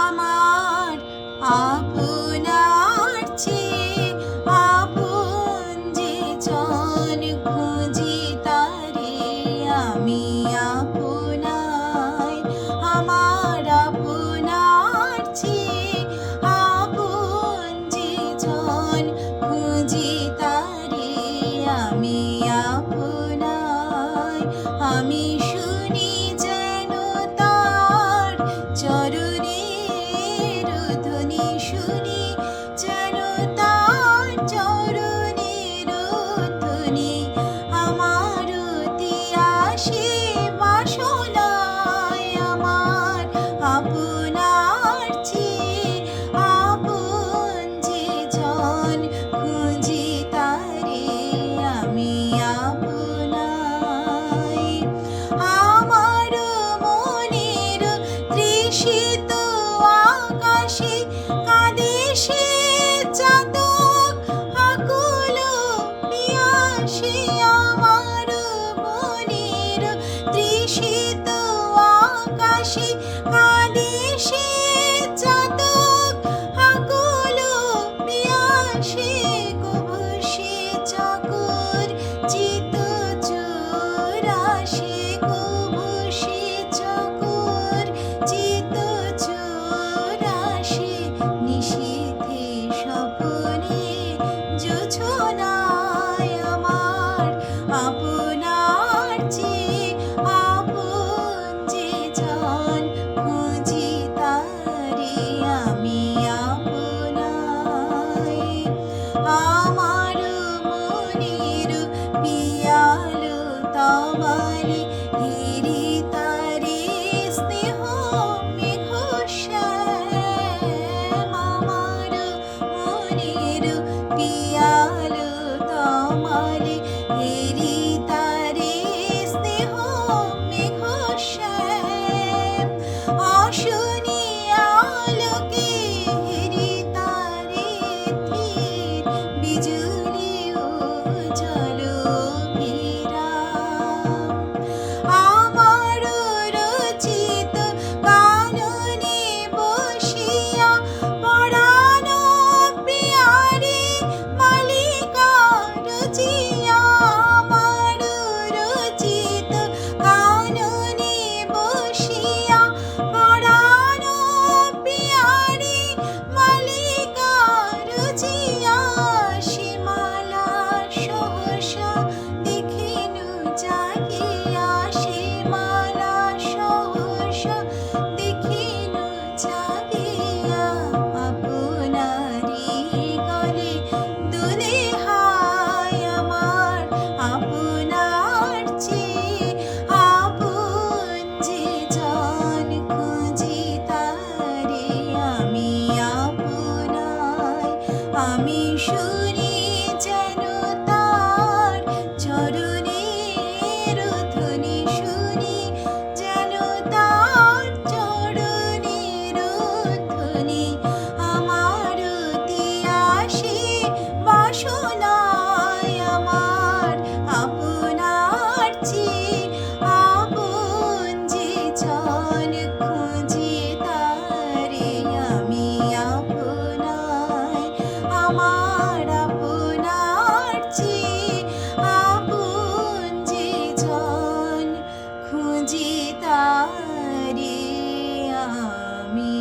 আমার আপনার চেয়ে আপন যে জন খুঁজি তারে আমি আপনায়। আমার আপনার চেয়ে আপন যে জন খুঁজি তারে আমি আপনায়। আমি শুনি যেন তার চরণের ধ্বনি, শুনি যেন তার চরণের ধ্বনি। আমার অতি আসে বাসনায় আমার আপনার চেয়ে আপন যে জন খুঁজি তারে আমি আপনায়। আমার মনের তৃষিত আকাশে কাঁদে সে চাতক আকুল পিয়াসে। আমার মনের তৃষিত আকাশে কাঁদে সে চাতক আকুল পিয়াসে। কভু সে চাকর চিত চোরাশে, কভু সে চাকর চিত চোরাশে। নিশীথে স্বপনে জোছনায় আমার আপনার চেয়ে আপন যে জন খুঁজি তারে আমি আপনায়। আমার মনের পিয়াল তমালে হেরি তারে স্নেহ মেঘ শ্যাম। আমার মনের পিয়াল তমালে হেরি তারে স্নেহ মেঘ শ্যাম। অশনি আলোকে হেরি তারে ধীর বিজুলি উজ্জ্বল অভিরাম। আমার রচিত কাননে বসিয়া পরানো প্রিয়ারে মালিকা রচিয়া। আমার রচিত কাননে বসিয়া পরানো প্রিয়ারে মালিকা রচিয়া। সীমালা সহসা দেখিনু জাগিয়া, সীমালা সহসা দেখিনু জাগিয়া। আপনারি গলে দুলে হায় আমার আপনার চেয়ে আপন যে জন খুঁজি তারে আমি আপনায়। আমি শুনি যেন তার চরণের ধ্বনি, শুনি যেন তার চরণের ধ্বনি। আমার অতি আসে বাসনায় আমার আপনার চেয়ে আপন যে জন খুঁজি তারে আমি আপনায়। আমার আপনার চেয়ে আপন যে জন খুঁজি তারে আমি